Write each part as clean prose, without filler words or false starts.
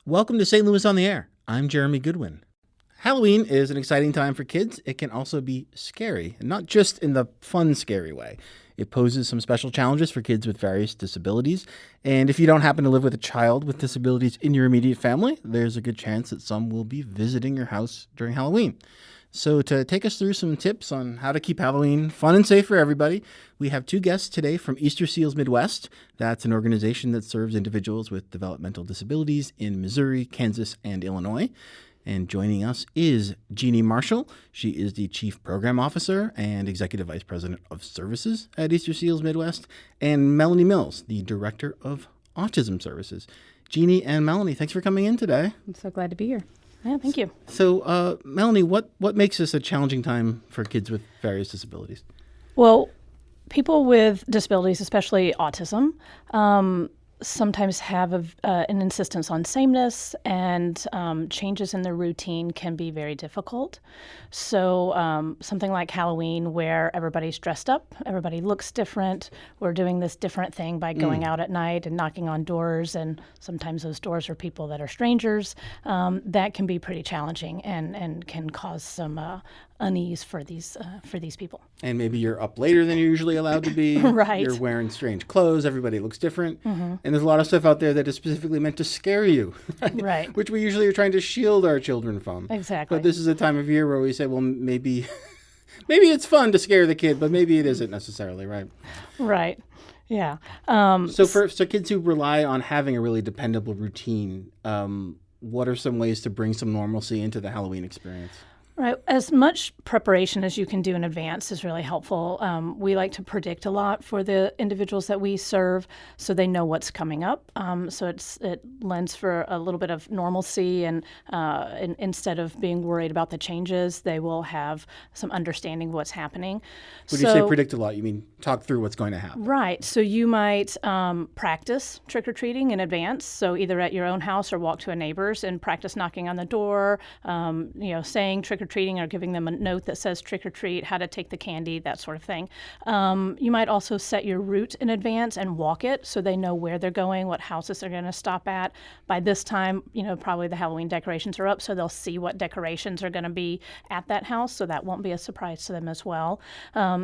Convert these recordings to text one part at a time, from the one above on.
Welcome to St. Louis on the Air. I'm Jeremy Goodwin. Halloween is an exciting time for kids. It can also be scary, and not just in the fun, scary way. It poses some special challenges for kids with various disabilities. And if you don't happen to live with a child with disabilities in your immediate family, there's a good chance that some will be visiting your house during Halloween. So to take us through some tips on how to keep Halloween fun and safe for everybody, we have two guests today from Easterseals Midwest. That's an organization that serves individuals with developmental disabilities in Missouri, Kansas, and Illinois. And joining us is Jeanne Marshall. She is the Chief Program Officer and Executive Vice President of Services at Easterseals Midwest, and Melanie Mills, the Director of Autism Services. Jeanne and Melanie, thanks for coming in today. I'm so glad to be here. Yeah, thank you. So, Melanie, what makes this a challenging time for kids with various disabilities? Well, people with disabilities, especially autism, sometimes have an insistence on sameness, and changes in their routine can be very difficult. So something like Halloween, where everybody's dressed up, everybody looks different, we're doing this different thing by going out at night and knocking on doors, and sometimes those doors are people that are strangers, that can be pretty challenging and can cause some unease for these people. And maybe you're up later than you're usually allowed to be. Right. You're wearing strange clothes. Everybody looks different. Mm-hmm. And there's a lot of stuff out there that is specifically meant to scare you. Right. Which we usually are trying to shield our children from. Exactly. But this is a time of year where we say, well, maybe it's fun to scare the kid, but maybe it isn't necessarily, right? Right. Yeah. So for kids who rely on having a really dependable routine, what are some ways to bring some normalcy into the Halloween experience? Right. As much preparation as you can do in advance is really helpful. We like to predict a lot for the individuals that we serve so they know what's coming up. So it lends for a little bit of normalcy, and instead of being worried about the changes, they will have some understanding of what's happening. When you say predict a lot, you mean talk through what's going to happen. Right. So you might practice trick-or-treating in advance. So either at your own house or walk to a neighbor's and practice knocking on the door, saying trick-or-treating or giving them a note that says trick or treat, how to take the candy, that sort of thing. You might also set your route in advance and walk it so they know where they're going, what houses they're going to stop at. By this time, probably the Halloween decorations are up, so they'll see what decorations are going to be at that house, so that won't be a surprise to them as well.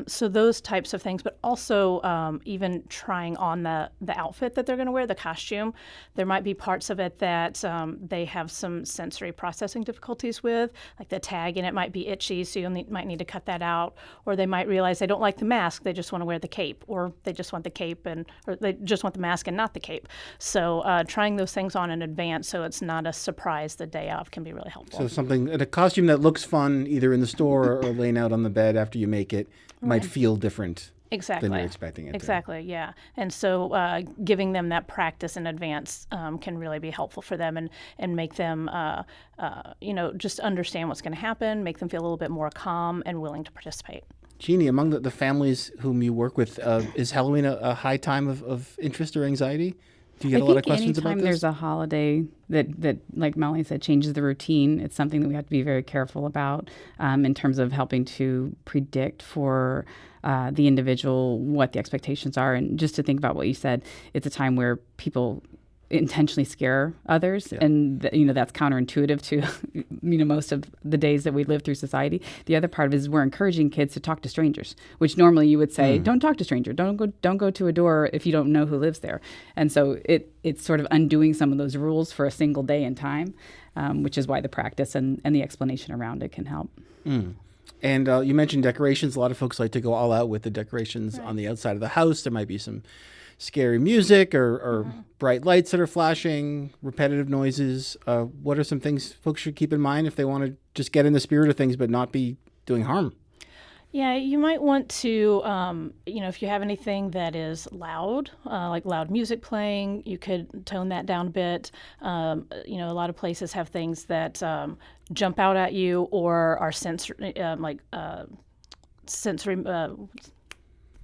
So those types of things, but also even trying on the outfit that they're going to wear, the costume. There might be parts of it that they have some sensory processing difficulties with, like the tag and it might be itchy, so you might need to cut that out. Or they might realize they don't like the mask, they just want to wear the cape, or they just want the cape or they just want the mask and not the cape. So trying those things on in advance so it's not a surprise the day of can be really helpful. So a costume that looks fun either in the store or laying out on the bed after you make it might feel different. Exactly. Than you're expecting it Exactly, yeah. And so giving them that practice in advance can really be helpful for them and make them, just understand what's going to happen, make them feel a little bit more calm and willing to participate. Jeanne, among the families whom you work with, is Halloween a high time of interest or anxiety? Do you get a lot of questions about this? Anytime there's a holiday that, like Melanie said, changes the routine, it's something that we have to be very careful about in terms of helping to predict for the individual what the expectations are. And just to think about what you said, it's a time where people intentionally scare others, and that's counterintuitive to most of the days that we live through society. The other part of it is we're encouraging kids to talk to strangers, which normally you would say don't talk to strangers, don't go to a door if you don't know who lives there. And so it's sort of undoing some of those rules for a single day in time, which is why the practice and the explanation around it can help. And you mentioned decorations. A lot of folks like to go all out with the decorations on the outside of the house. There might be some scary music or bright lights that are flashing, repetitive noises. What are some things folks should keep in mind if they want to just get in the spirit of things but not be doing harm? Yeah, you might want to, if you have anything that is loud, like loud music playing, you could tone that down a bit. A lot of places have things that jump out at you or are sensory.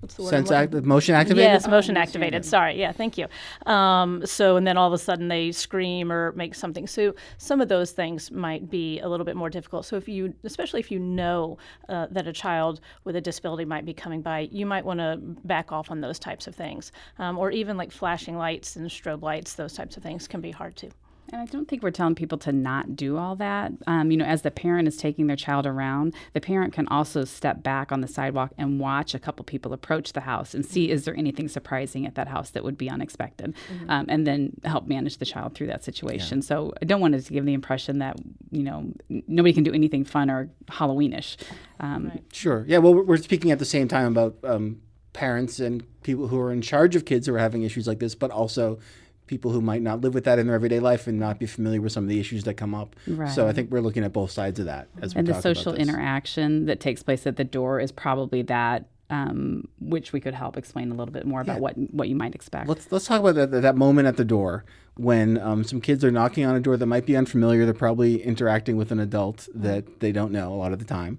What's the word? Motion activated? Yes, motion activated. Sorry. Yeah, thank you. And then all of a sudden they scream or make something. So some of those things might be a little bit more difficult. So especially if you know that a child with a disability might be coming by, you might want to back off on those types of things. Or even like flashing lights and strobe lights, those types of things can be hard too. And I don't think we're telling people to not do all that. As the parent is taking their child around, the parent can also step back on the sidewalk and watch a couple people approach the house and see, is there anything surprising at that house that would be unexpected? And then help manage the child through that situation. So I don't want it to give the impression that, nobody can do anything fun or Halloweenish. Right. Sure. Yeah, well, we're speaking at the same time about parents and people who are in charge of kids who are having issues like this, but also people who might not live with that in their everyday life and not be familiar with some of the issues that come up. Right. So I think we're looking at both sides of that as we And talk the social about this. interaction that takes place at the door is probably that, which we could help explain a little bit more about what you might expect. Let's talk about that moment at the door when some kids are knocking on a door that might be unfamiliar. They're probably interacting with an adult that they don't know a lot of the time.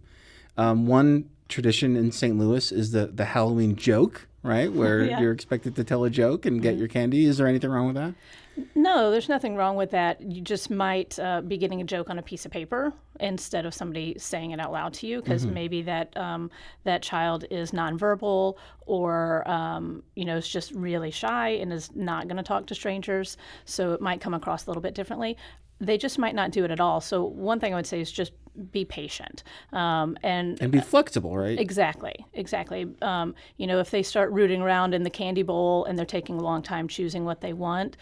One tradition in St. Louis is the Halloween joke, right? Where you're expected to tell a joke and get your candy. Is there anything wrong with that? No, there's nothing wrong with that. You just might be getting a joke on a piece of paper instead of somebody saying it out loud to you, because maybe that child is nonverbal or is just really shy and is not going to talk to strangers. So it might come across a little bit differently. They just might not do it at all. So one thing I would say is just be patient and be flexible, right? Exactly. If they start rooting around in the candy bowl and they're taking a long time choosing what they want,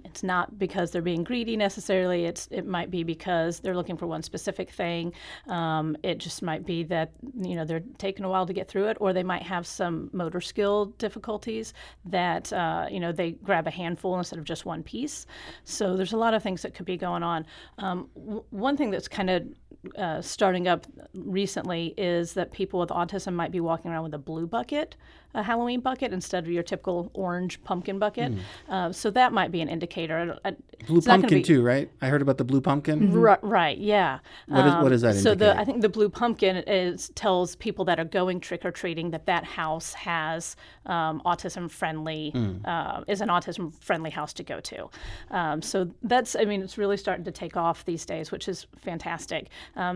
it's not because they're being greedy necessarily. It might be because they're looking for one specific thing. It just might be that they're taking a while to get through it, or they might have some motor skill difficulties that they grab a handful instead of just one piece. So there's a lot of things that could be going on. One thing that's kind of starting up recently is that people with autism might be walking around with a blue bucket, a Halloween bucket, instead of your typical orange pumpkin bucket. So that might be an indicator. Blue pumpkin too, right? I heard about the blue pumpkin. Right, yeah. What does that indicate? So I think the blue pumpkin tells people that are going trick-or-treating that house has autism-friendly, is an autism-friendly house to go to. So it's really starting to take off these days, which is fantastic.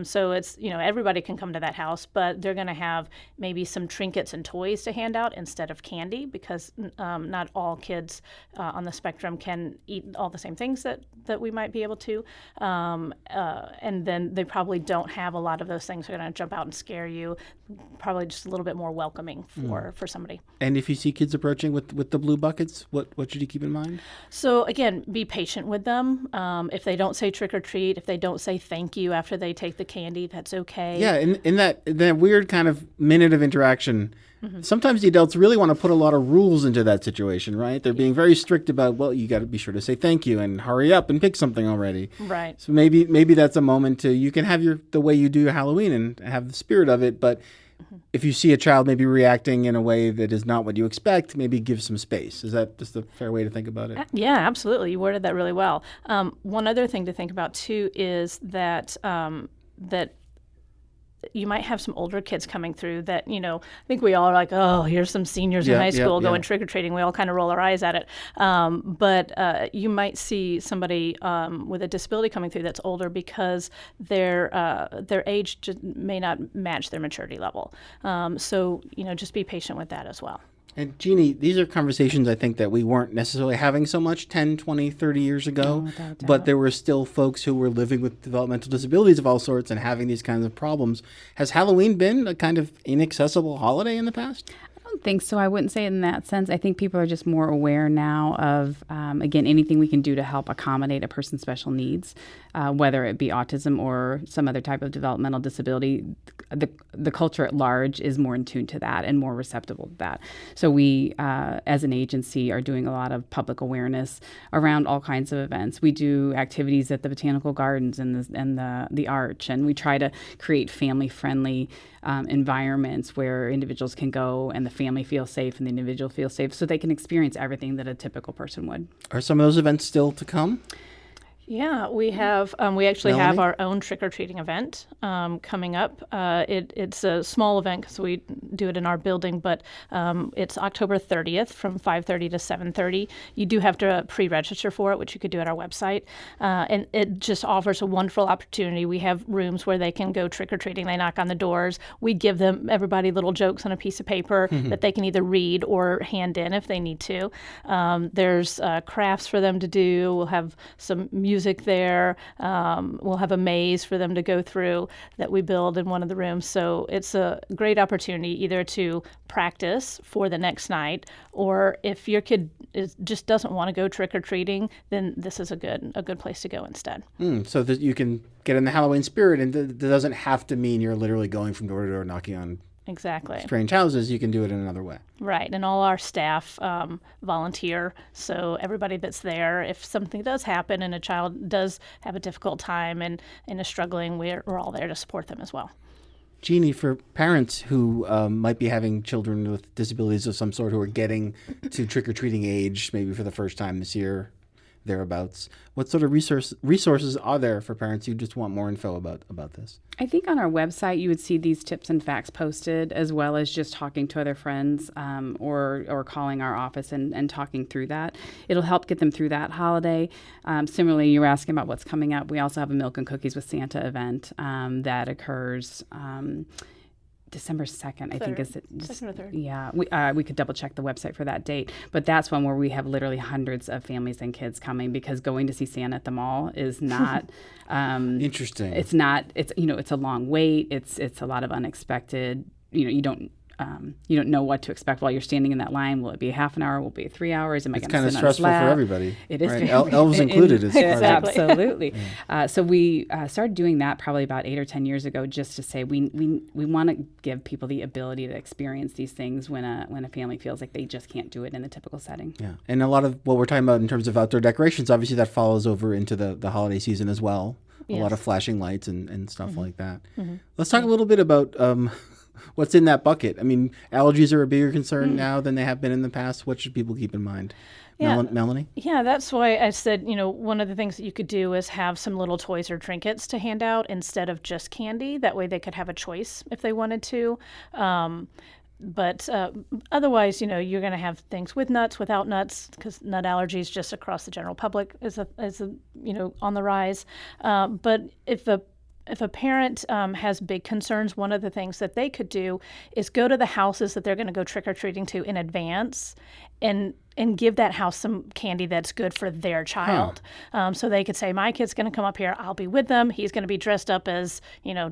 So it's, everybody can come to that house, but they're going to have maybe some trinkets and toys to hand out instead of candy, because not all kids on the spectrum can eat all the same things that we might be able to. And then they probably don't have a lot of those things that are going to jump out and scare you. Probably just a little bit more welcoming for somebody. And if you see kids approaching with the blue buckets, what should you keep in mind? So again, be patient with them. If they don't say trick or treat, if they don't say thank you after they take the candy, that's okay. Yeah, in that weird kind of minute of interaction, sometimes the adults really want to put a lot of rules into that situation, right? They're being very strict about, well, you got to be sure to say thank you and hurry up and pick something already. Right. So maybe that's a moment you can have the way you do your Halloween and have the spirit of it, but if you see a child maybe reacting in a way that is not what you expect, maybe give some space. Is that just a fair way to think about it? Yeah, absolutely. You worded that really well. One other thing to think about too is that you might have some older kids coming through that, I think we all are like, oh, here's some seniors in high school going trick-or-treating. We all kind of roll our eyes at it. But you might see somebody with a disability coming through that's older because their age just may not match their maturity level. So, just be patient with that as well. And Jeanne, these are conversations I think that we weren't necessarily having so much 10, 20, 30 years ago, but there were still folks who were living with developmental disabilities of all sorts and having these kinds of problems. Has Halloween been a kind of inaccessible holiday in the past? I don't think so. I wouldn't say it in that sense. I think people are just more aware now of, again, anything we can do to help accommodate a person's special needs, whether it be autism or some other type of developmental disability. The culture at large is more in tune to that and more receptive to that. So we, as an agency, are doing a lot of public awareness around all kinds of events. We do activities at the Botanical Gardens and the Arch, and we try to create family-friendly environments where individuals can go and the family feels safe and the individual feels safe, so they can experience everything that a typical person would. Are some of those events still to come? Yeah, we have. We actually Melanie? have our own trick-or-treating event coming up. It's a small event because we do it in our building, but it's October 30th from 5:30 to 7:30. You do have to pre-register for it, which you could do at our website. And it just offers a wonderful opportunity. We have rooms where they can go trick-or-treating. They knock on the doors. We give everybody little jokes on a piece of paper that they can either read or hand in if they need to. There's crafts for them to do. We'll have some music music there. We'll have a maze for them to go through that we build in one of the rooms. So it's a great opportunity either to practice for the next night, or if your kid just doesn't want to go trick-or-treating, then this is a good place to go instead. So that you can get in the Halloween spirit, and that doesn't have to mean you're literally going from door to door knocking on Exactly. strange houses. You can do it in another way. Right, and all our staff volunteer, so everybody that's there, if something does happen and a child does have a difficult time and is struggling, we're all there to support them as well. Jeannie, for parents who might be having children with disabilities of some sort who are getting to trick-or-treating age, maybe for the first time this year, thereabouts, what sort of resources are there for parents who just want more info about this? I think on our website you would see these tips and facts posted, as well as just talking to other friends or calling our office and talking through that. It'll help get them through that holiday. Similarly, you were asking about what's coming up. We also have a Milk and Cookies with Santa event that occurs December 2nd, I think is it. Second or third. Yeah, we could double check the website for that date, but that's one where we have literally hundreds of families and kids coming, because going to see Santa at the mall is not interesting. It's not. It's it's a long wait. It's a lot of unexpected. You don't know what to expect while you're standing in that line. Will it be half an hour? Will it be 3 hours? Am I going to sit on his lap? It's kind of stressful for everybody. It is. Right? Elves included. Absolutely. So we started doing that probably about 8 or 10 years ago, just to say we want to give people the ability to experience these things when a family feels like they just can't do it in the typical setting. Yeah, and a lot of what we're talking about in terms of outdoor decorations, obviously that follows over into the holiday season as well. Yes. A lot of flashing lights and stuff like that. Mm-hmm. Let's talk a little bit about what's in that bucket. I mean, allergies are a bigger concern now than they have been in the past. What should people keep in mind? Yeah. Melanie? Yeah, that's why I said, one of the things that you could do is have some little toys or trinkets to hand out instead of just candy. That way they could have a choice if they wanted to. But otherwise, you're going to have things with nuts, without nuts, because nut allergies just across the general public is on the rise. But if a parent has big concerns, one of the things that they could do is go to the houses that they're going to go trick-or-treating to in advance and give that house some candy that's good for their child. So they could say, my kid's going to come up here. I'll be with them. He's going to be dressed up as,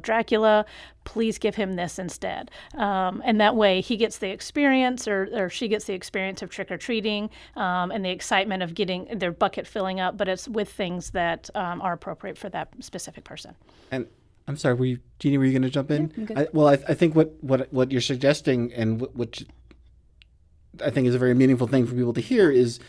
Dracula. Please give him this instead. And that way he gets the experience or she gets the experience of trick-or-treating and the excitement of getting their bucket filling up, but it's with things that are appropriate for that specific person. And I'm sorry, Jeannie, were you going to jump in? Yeah, I'm good. I think what you're suggesting and what I think is a very meaningful thing for people to hear is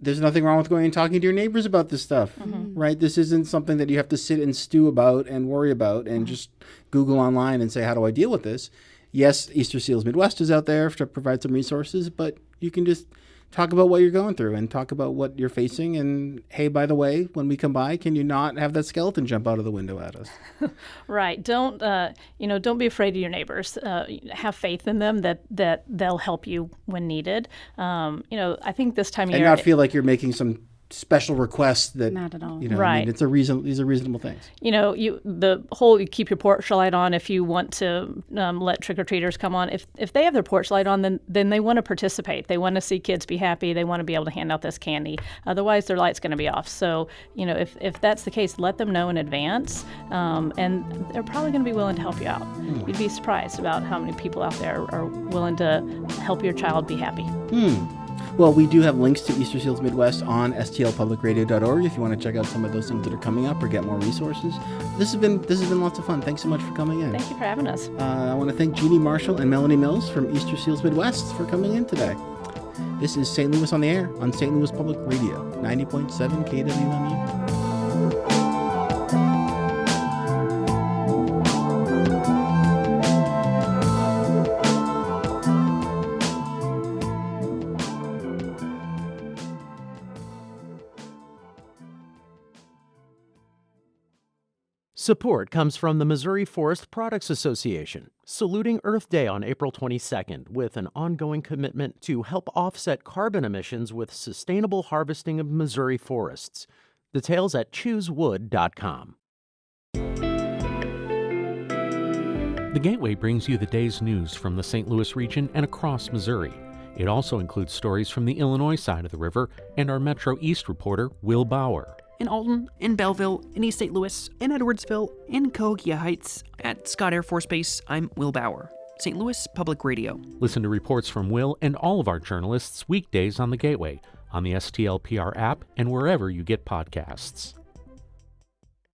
there's nothing wrong with going and talking to your neighbors about this stuff, right? This isn't something that you have to sit and stew about and worry about and just Google online and say, how do I deal with this? Yes, Easterseals Midwest is out there to provide some resources, but you can just talk about what you're going through and talk about what you're facing. And hey, by the way, when we come by, can you not have that skeleton jump out of the window at us? Right. Don't be afraid of your neighbors. Have faith in them that they'll help you when needed. I think this time of year, and not feel like you're making some special requests that not at all. Right. I mean, these are reasonable things. You keep your porch light on if you want to let trick-or-treaters come on. If they have their porch light on, then they want to participate. They want to see kids be happy. They want to be able to hand out this candy. Otherwise, their light's going to be off. So, if that's the case, let them know in advance, and they're probably going to be willing to help you out. You'd be surprised about how many people out there are willing to help your child be happy. Well, we do have links to Easterseals Midwest on stlpublicradio.org if you want to check out some of those things that are coming up or get more resources. This has been lots of fun. Thanks so much for coming in. Thank you for having us. I want to thank Jeanne Marshall and Melanie Mills from Easterseals Midwest for coming in today. This is St. Louis on the Air on St. Louis Public Radio, 90.7 KWMU. Support comes from the Missouri Forest Products Association, saluting Earth Day on April 22nd with an ongoing commitment to help offset carbon emissions with sustainable harvesting of Missouri forests. Details at choosewood.com. The Gateway brings you the day's news from the St. Louis region and across Missouri. It also includes stories from the Illinois side of the river and our Metro East reporter, Will Bauer. in Alton, in Belleville, in East St. Louis, in Edwardsville, in Cahokia Heights. At Scott Air Force Base, I'm Will Bauer, St. Louis Public Radio. Listen to reports from Will and all of our journalists weekdays on The Gateway, on the STLPR app, and wherever you get podcasts.